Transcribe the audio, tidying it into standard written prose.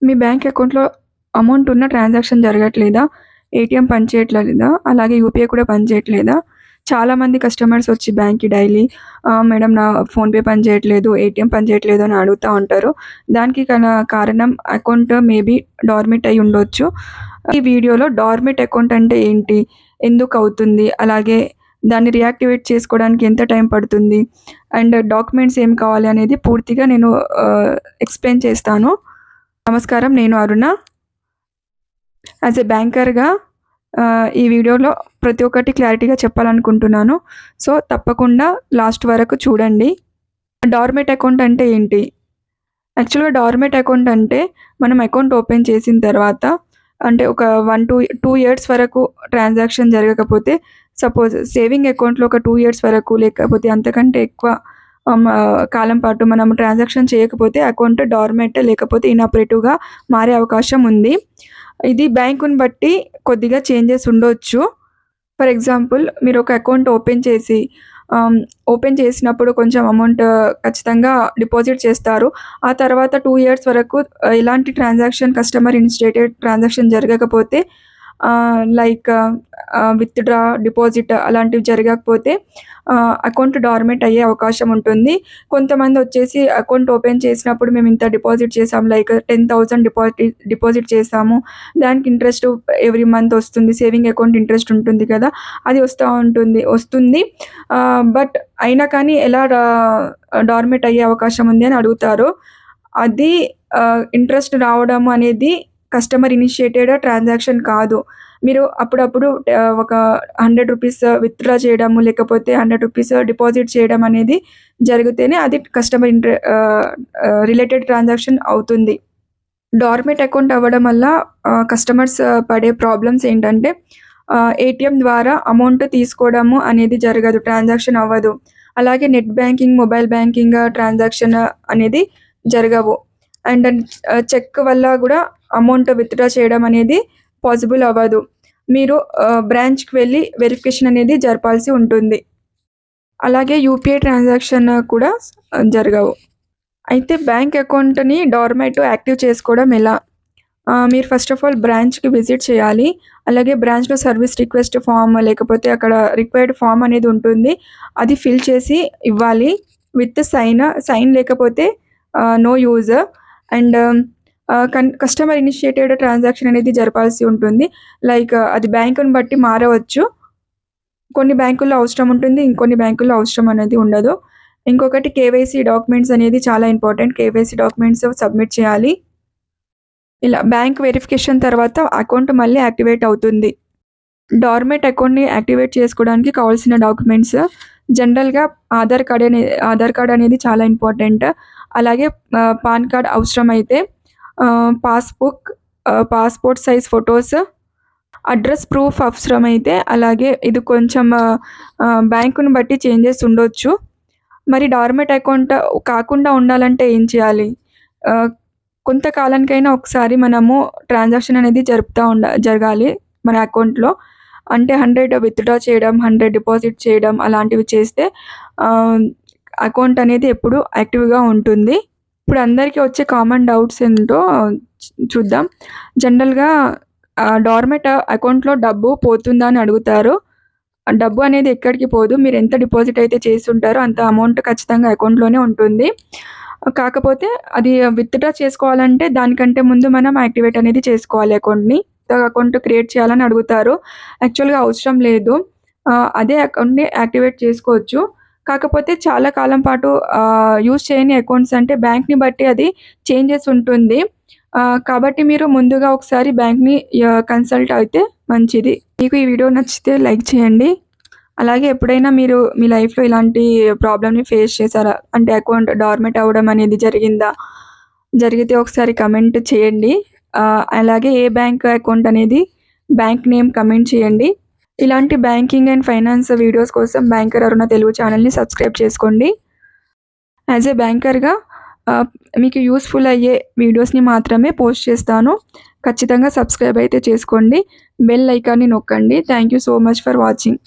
మీ bank అకౌంట్‌లో amount ఉన్న transaction జరగట్లేదా? ATM పనిచేయట్లేదా? అలాగే యూపీఐ కూడా పనిచేయట్లేదా? చాలామంది కస్టమర్స్ వచ్చి బ్యాంక్‌కి డైలీ మేడం నా ఫోన్‌పే పనిచేయట్లేదు, ఏటీఎం పనిచేయట్లేదు అని అడుగుతా ఉంటారు. దానికి కారణం అకౌంట్ మేబీ డార్మిట్ అయ్యి ఉండొచ్చు. ఈ వీడియోలో డార్మిట్ అకౌంట్ అంటే ఏంటి? ఎందుకవుతుంది? అలాగే దాన్ని రీయాక్టివేట్ చేసుకోవడానికి ఎంత టైం పడుతుంది? అండ్ డాక్యుమెంట్స్ ఏం కావాలి అనేది పూర్తిగా నేను ఎక్స్‌ప్లెయిన్ చేస్తాను. నమస్కారం. నేను అరుణ. యాజ్ ఎ బ్యాంకర్‌గా ఈ వీడియోలో ప్రతి ఒక్కటి క్లారిటీగా చెప్పాలనుకుంటున్నాను. సో, తప్పకుండా లాస్ట్ వరకు చూడండి. డార్మిట్ అకౌంట్ అంటే ఏంటి? యాక్చువల్‌గా డార్మిట్ అకౌంట్ అంటే మనం అకౌంట్ ఓపెన్ చేసిన తర్వాత అంటే ఒక 2 ఇయర్స్ వరకు ట్రాన్సాక్షన్ జరగకపోతే సపోజ్ సేవింగ్ అకౌంట్‌లో ఒక 2 ఇయర్స్ వరకు లేకపోతే అంతకంటే ఎక్కువ కాలం పాటు మనం ట్రాన్సాక్షన్ చేయకపోతే అకౌంట్ డార్మిట్ లేకపోతే ఇనాపరేటివ్‌గా మారే అవకాశం ఉంది. ఇది బ్యాంకుని బట్టి కొద్దిగా చేంజెస్ ఉండొచ్చు. ఫర్ ఎగ్జాంపుల్ మీరు ఒక అకౌంట్ ఓపెన్ చేసినప్పుడు కొంచెం అమౌంట్ ఖచ్చితంగా డిపాజిట్ చేస్తారు. ఆ తర్వాత 2 ఇయర్స్ వరకు ఎలాంటి కస్టమర్ ఇనిషియేటెడ్ ట్రాన్సాక్షన్ జరగకపోతే లైక్ విత్‌డ్రా, డిపాజిట్ అలాంటివి జరగకపోతే అకౌంట్ డార్మిట్ అయ్యే అవకాశం ఉంటుంది. కొంతమంది వచ్చేసి అకౌంట్ ఓపెన్ చేసినప్పుడు మేము ఇంత డిపాజిట్ చేసాం లైక్ 10,000 డిపాజిట్ చేసాము. దానికి ఇంట్రెస్ట్ ఎవ్రీ మంత్ వస్తుంది. సేవింగ్ అకౌంట్ ఇంట్రెస్ట్ ఉంటుంది కదా! అది వస్తుంది. బట్ అయినా కానీ ఎలా డార్మిట్ అయ్యే అవకాశం ఉంది అని అడుగుతారు. అది ఇంట్రెస్ట్ రావడం అనేది కస్టమర్ ఇనిషియేటెడ్ ట్రాన్సాక్షన్ కాదు. మీరు అప్పుడప్పుడు ఒక ₹100 విత్‌డ్రా చేయడము, లేకపోతే ₹100 డిపాజిట్ చేయడం అనేది జరిగితేనే అది కస్టమర్ రిలేటెడ్ ట్రాన్సాక్షన్ అవుతుంది. డార్మిట్ అకౌంట్ అవ్వడం వల్ల కస్టమర్స్ పడే ప్రాబ్లమ్స్ ఏంటంటే ఏటీఎం ద్వారా అమౌంట్ తీసుకోవడము అనేది జరగదు. ట్రాన్సాక్షన్ అవ్వదు. అలాగే net banking, mobile banking transaction అనేది జరగవు. అండ్ చెక్ వల్ల కూడా అమౌంట్ విత్‌డ్రా చేయడం అనేది పాసిబుల్ అవ్వదు. మీరు బ్రాంచ్‌కి వెళ్లి వెరిఫికేషన్ అనేది జరపాల్సి ఉంటుంది. అలాగే యూపీఐ ట్రాన్సాక్షన్ కూడా జరగవు. అయితే బ్యాంక్ అకౌంట్‌ని డార్మిట్ యాక్టివ్ చేసుకోవడం ఎలా? మీరు ఫస్ట్ ఆఫ్ ఆల్ బ్రాంచ్‌కి విజిట్ చేయాలి. అలాగే బ్రాంచ్‌లో సర్వీస్ రిక్వెస్ట్ ఫార్మ్ లేకపోతే అక్కడ రిక్వైర్డ్ ఫార్మ్ అనేది ఉంటుంది. అది ఫిల్ చేసి ఇవ్వాలి విత్ సైన్ లేకపోతే no use. And customer initiated transaction అనేది జరపాల్సి ఉంటుంది. లైక్ అది బ్యాంకుని బట్టి మారవచ్చు. కొన్ని బ్యాంకుల్లో అవసరం ఉంటుంది. ఇంకొన్ని బ్యాంకుల్లో అవసరం అనేది ఉండదు. ఇంకొకటి కేవైసీ డాక్యుమెంట్స్ అనేది చాలా ఇంపార్టెంట్. కేవైసీ డాక్యుమెంట్స్ సబ్మిట్ చేయాలి. ఇలా బ్యాంక్ వెరిఫికేషన్ తర్వాత అకౌంట్ మళ్ళీ యాక్టివేట్ అవుతుంది. డార్మిట్ అకౌంట్‌ని యాక్టివేట్ చేసుకోవడానికి కావాల్సిన డాక్యుమెంట్స్ జనరల్‌గా ఆధార్ కార్డ్ అనేది చాలా ఇంపార్టెంట్. అలాగే పాన్ కార్డ్ అవసరమైతే passbook, passport size photos, address proof అవసరమైతే అలాగే ఇది కొంచెం బ్యాంకుని బట్టి చేంజెస్ ఉండొచ్చు. మరి డార్మిట్ అకౌంట్ కాకుండా ఉండాలంటే ఏం చేయాలి? కొంతకాలానికైనా ఒకసారి మనము ట్రాన్సాక్షన్ అనేది జరగాలి మన అకౌంట్‌లో. అంటే 100 విత్‌డ్రా చేయడం, 100 డిపాజిట్ చేయడం అలాంటివి చేస్తే అకౌంట్ అనేది ఎప్పుడు యాక్టివ్‌గా ఉంటుంది. ఇప్పుడు అందరికీ వచ్చే కామన్ డౌట్స్ ఏంటో చూద్దాం. జనరల్‌గా డార్మిట్ అకౌంట్‌లో డబ్బు పోతుందా అని అడుగుతారు. డబ్బు అనేది ఎక్కడికి పోదు. మీరు ఎంత డిపాజిట్ అయితే చేసుంటారో అంత అమౌంట్ ఖచ్చితంగా అకౌంట్‌లోనే ఉంటుంది. కాకపోతే అది విత్‌డ్రా చేసుకోవాలంటే దానికంటే ముందు మనం యాక్టివేట్ అనేది చేసుకోవాలి అకౌంట్‌ని. అకౌంట్ క్రియేట్ చేయాలని అడుగుతారు. యాక్చువల్‌గా అవసరం లేదు. అదే అకౌంట్‌ని యాక్టివేట్ చేసుకోవచ్చు. కాకపోతే చాలా కాలం పాటు యూజ్ చేయని అకౌంట్స్ అంటే బ్యాంక్‌ని బట్టి అది చేంజెస్ ఉంటుంది. కాబట్టి మీరు ముందుగా ఒకసారి బ్యాంక్‌ని కన్సల్ట్ అయితే మంచిది. మీకు ఈ వీడియో నచ్చితే లైక్ చేయండి. అలాగే ఎప్పుడైనా మీరు మీ లైఫ్‌లో ఇలాంటి ప్రాబ్లమ్‌ని ఫేస్ చేశారా? అంటే అకౌంట్ డార్మిట్ అవ్వడం అనేది జరిగిందా? జరిగితే ఒకసారి కమెంట్ చేయండి. అలాగే ఏ బ్యాంక్ అకౌంట్ అనేది బ్యాంక్ నేమ్ కమెంట్ చేయండి. ఇలాంటి బ్యాంకింగ్ అండ్ ఫైనాన్స్ వీడియోస్ కోసం బ్యాంకర్ అరుణ తెలుగు ఛానల్‌ని సబ్స్క్రైబ్ చేసుకోండి. యాజ్ ఎ బ్యాంకర్‌గా మీకు యూస్‌ఫుల్ అయ్యే వీడియోస్‌ని మాత్రమే పోస్ట్ చేస్తాను. ఖచ్చితంగా సబ్స్క్రైబ్ అయితే చేసుకోండి. బెల్ ఐకాన్‌ని నొక్కండి. Thank you so much for watching.